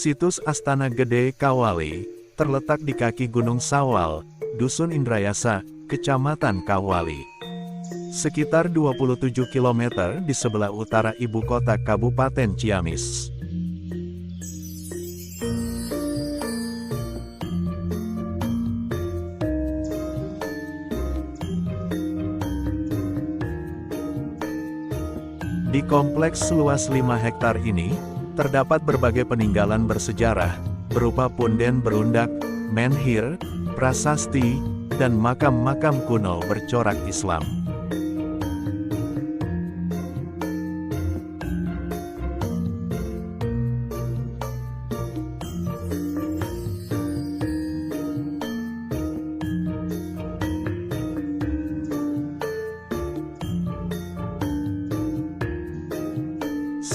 Situs Astana Gede Kawali, terletak di kaki Gunung Sawal, Dusun Indrayasa, Kecamatan Kawali. Sekitar 27 km di sebelah utara ibu kota Kabupaten Ciamis. Di kompleks seluas 5 hektar ini, terdapat berbagai peninggalan bersejarah, berupa punden berundak, menhir, prasasti, dan makam-makam kuno bercorak Islam.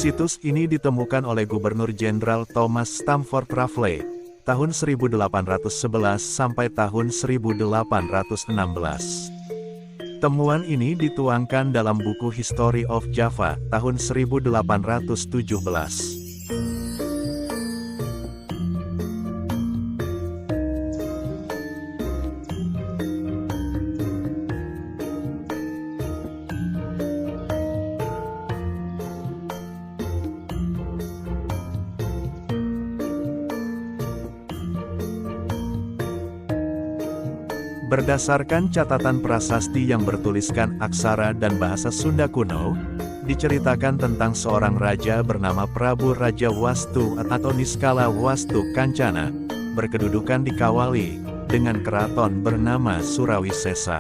Situs ini ditemukan oleh Gubernur Jenderal Thomas Stamford Raffles, tahun 1811 sampai tahun 1816. Temuan ini dituangkan dalam buku History of Java, tahun 1817. Berdasarkan catatan prasasti yang bertuliskan aksara dan bahasa Sunda kuno, diceritakan tentang seorang raja bernama Prabu Raja Wastu atau Niskala Wastu Kancana, berkedudukan di Kawali, dengan keraton bernama Surawisesa.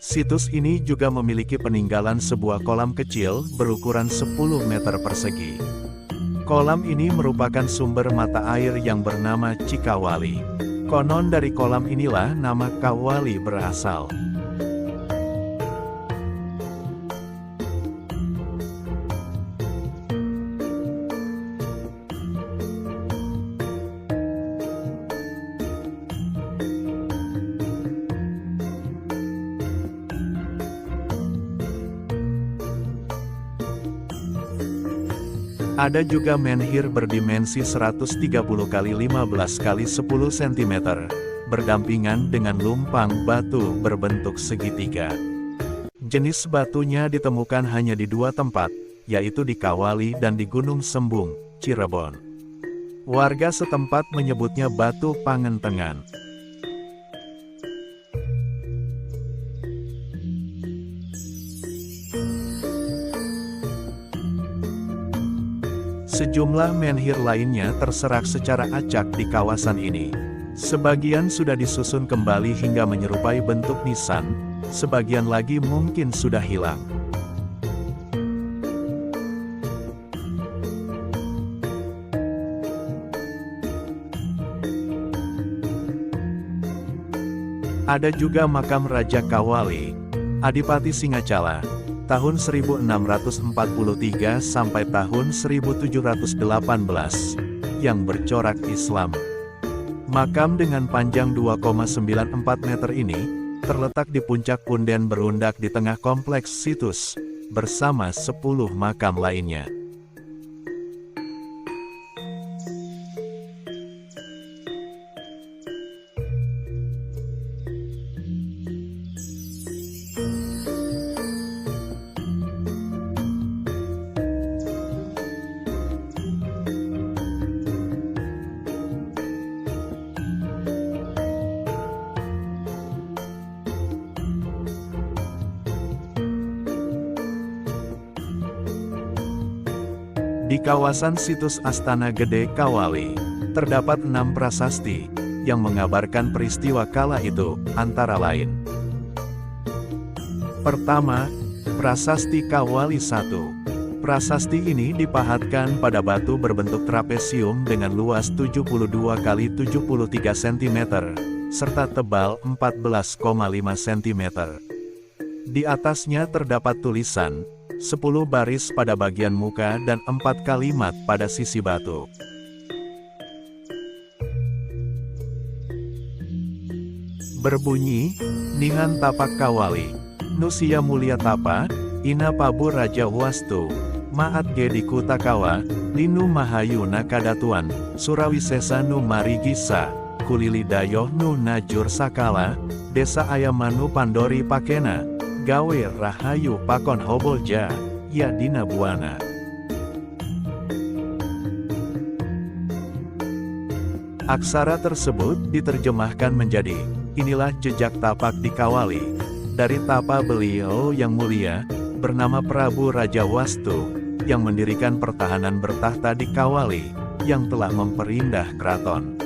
Situs ini juga memiliki peninggalan sebuah kolam kecil berukuran 10 meter persegi. Kolam ini merupakan sumber mata air yang bernama Cikawali. Konon dari kolam inilah nama Kawali berasal. Ada juga menhir berdimensi 130 x 15 x 10 cm, berdampingan dengan lumpang batu berbentuk segitiga. Jenis batunya ditemukan hanya di 2 tempat, yaitu di Kawali dan di Gunung Sembung, Cirebon. Warga setempat menyebutnya batu Pangentengan. Sejumlah menhir lainnya terserak secara acak di kawasan ini. Sebagian sudah disusun kembali hingga menyerupai bentuk nisan, sebagian lagi mungkin sudah hilang. Ada juga makam Raja Kawali, Adipati Singacala, tahun 1643 sampai tahun 1718, yang bercorak Islam. Makam dengan panjang 2,94 meter ini, terletak di puncak punden berundak di tengah kompleks situs, bersama 10 makam lainnya. Di kawasan situs Astana Gede Kawali, terdapat 6 prasasti, yang mengabarkan peristiwa kala itu, antara lain. Pertama, Prasasti Kawali I. Prasasti ini dipahatkan pada batu berbentuk trapesium dengan luas 72 x 73 cm, serta tebal 14,5 cm. Di atasnya terdapat tulisan, 10 baris pada bagian muka dan 4 kalimat pada sisi batu. Berbunyi, Ningan tapak kawali. Nusia mulia tapa, ina pabu raja wastu. Maat gedi kutakawa, linu mahayu nakadatuan, Surawisesa nu marigisa, kulili dayoh nu najur sakala, desa ayamanu pandori pakena, gawe rahayu pakon hobolja, ya dina buana. Aksara tersebut diterjemahkan menjadi, inilah jejak tapak di Kawali. Dari tapa beliau yang mulia, bernama Prabu Raja Wastu, yang mendirikan pertahanan bertahta di Kawali, yang telah memperindah keraton.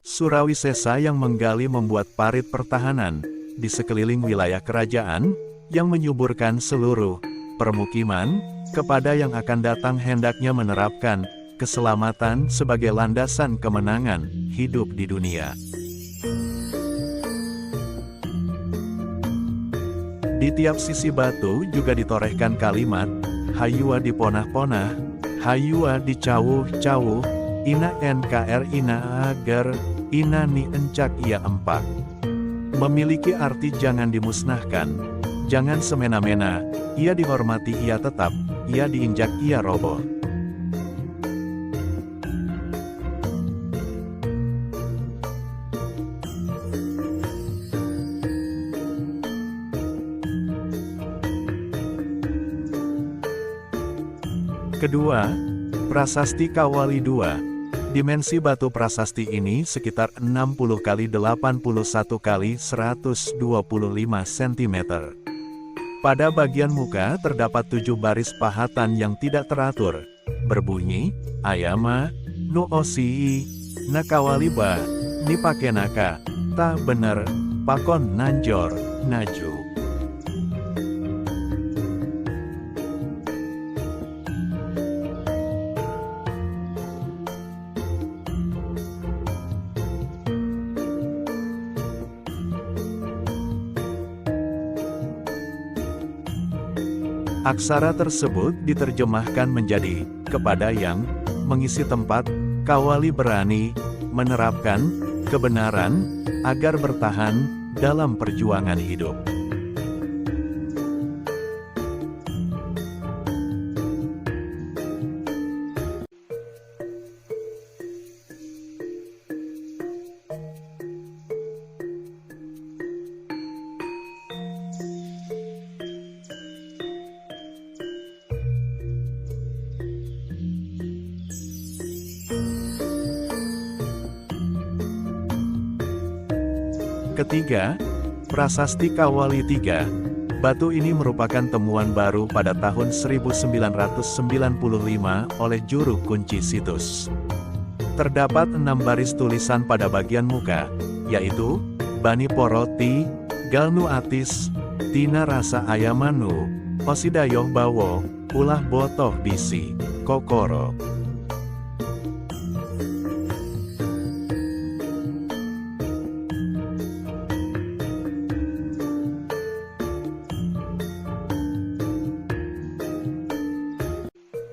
Surawisesa yang menggali membuat parit pertahanan, di sekeliling wilayah kerajaan, yang menyuburkan seluruh permukiman, kepada yang akan datang hendaknya menerapkan keselamatan sebagai landasan kemenangan hidup di dunia. Di tiap sisi batu juga ditorehkan kalimat, hayua diponah-ponah, hayua dicawuh-cawuh, ina nkr ina agar, ina ni encak ia empak. Memiliki arti jangan dimusnahkan, jangan semena-mena, ia dihormati ia tetap, ia diinjak ia roboh. Kedua, Prasasti Kawali II. Dimensi batu prasasti ini sekitar 60 x 81 x 125 cm. Pada bagian muka terdapat 7 baris pahatan yang tidak teratur, berbunyi, ayama, nu osii, nakawali ba, ni pakenaka, ta bener, pakon nanjor, naju. Aksara tersebut diterjemahkan menjadi, kepada yang mengisi tempat, Kawali berani menerapkan kebenaran agar bertahan dalam perjuangan hidup. Ketiga, Prasasti Kawali III. Batu ini merupakan temuan baru pada tahun 1995 oleh juru kunci situs. Terdapat 6 baris tulisan pada bagian muka, yaitu, Bani Poroti, Galnu Atis, Tina Rasa Ayamanu, Osidayoh Bawo, Ulah Botoh Bisi, Kokoro.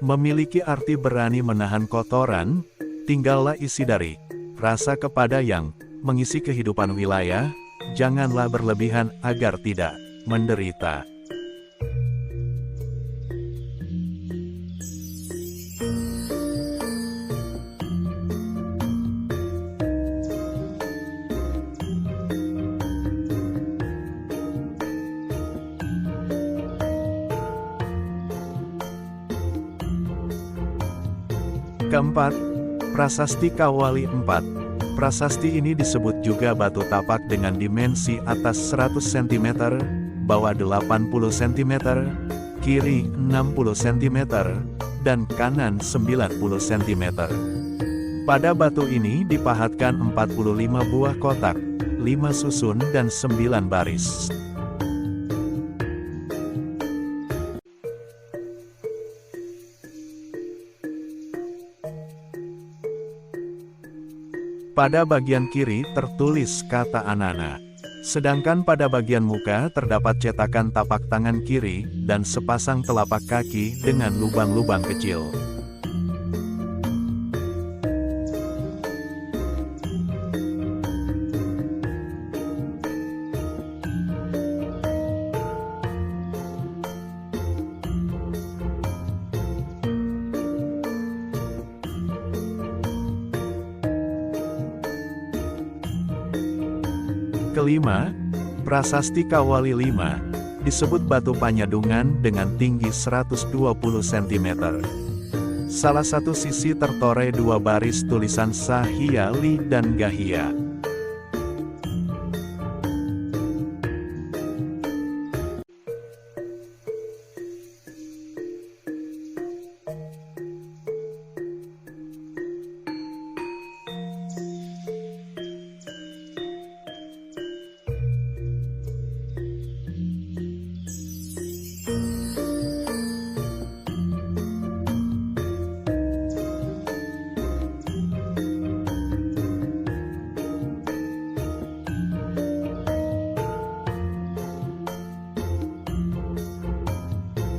Memiliki arti berani menahan kotoran, tinggallah isi dari rasa kepada yang mengisi kehidupan wilayah, janganlah berlebihan agar tidak menderita. Keempat, Prasasti Kawali IV. Prasasti ini disebut juga batu tapak dengan dimensi atas 100 cm, bawah 80 cm, kiri 60 cm, dan kanan 90 cm. Pada batu ini dipahatkan 45 buah kotak, 5 susun dan 9 baris. Pada bagian kiri tertulis kata Anana. Sedangkan pada bagian muka terdapat cetakan tapak tangan kiri dan sepasang telapak kaki dengan lubang-lubang kecil. Kelima, Prasasti Kawali 5, disebut batu panyadungan dengan tinggi 120 cm. Salah satu sisi tertoreh dua baris tulisan Sahia Li dan Gahia.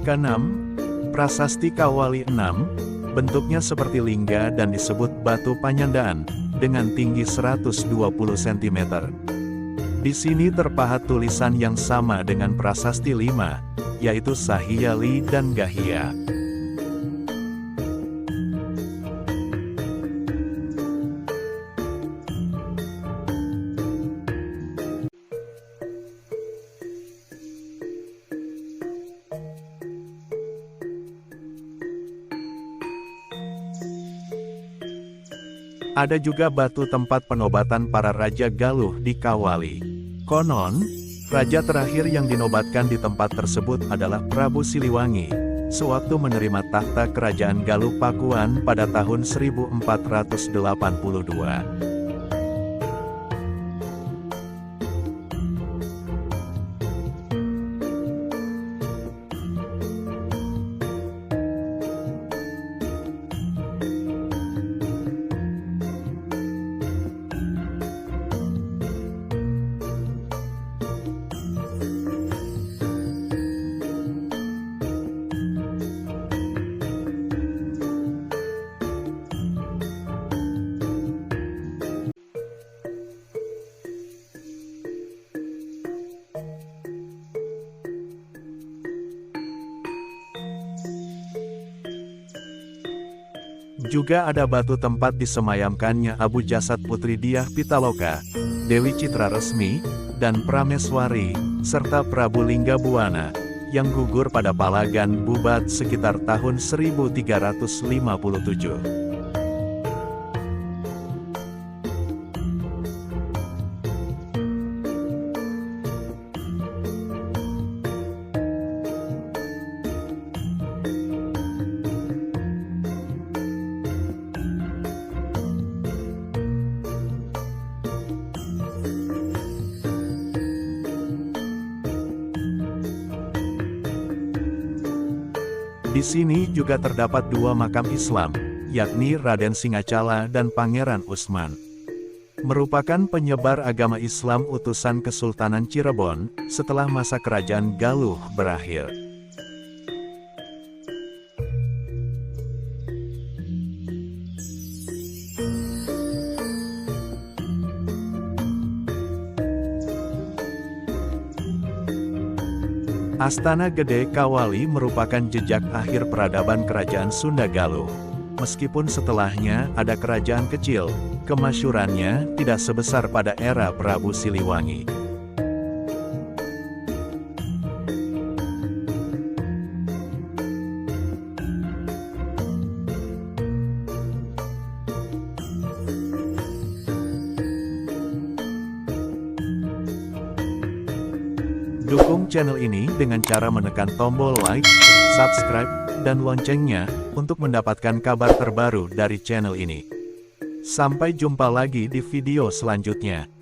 Keenam, Prasasti Kawali 6, bentuknya seperti lingga dan disebut batu panyandaan, dengan tinggi 120 cm. Di sini terpahat tulisan yang sama dengan Prasasti 5, yaitu Sahia Li dan Gahia. Ada juga batu tempat penobatan para Raja Galuh di Kawali. Konon, raja terakhir yang dinobatkan di tempat tersebut adalah Prabu Siliwangi, sewaktu menerima tahta kerajaan Galuh Pakuan pada tahun 1482. Juga ada batu tempat disemayamkannya Abu Jasad Putri Diah Pitaloka, Dewi Citra Resmi, dan Prameswari, serta Prabu Linggabuana, yang gugur pada Palagan Bubat sekitar tahun 1357. Di sini juga terdapat dua makam Islam, yakni Raden Singacala dan Pangeran Usman. Merupakan penyebar agama Islam utusan Kesultanan Cirebon, setelah masa kerajaan Galuh berakhir. Astana Gede Kawali merupakan jejak akhir peradaban kerajaan Sunda Galuh. Meskipun setelahnya ada kerajaan kecil, kemasyhurannya tidak sebesar pada era Prabu Siliwangi. Dukung channel ini dengan cara menekan tombol like, subscribe, dan loncengnya, untuk mendapatkan kabar terbaru dari channel ini. Sampai jumpa lagi di video selanjutnya.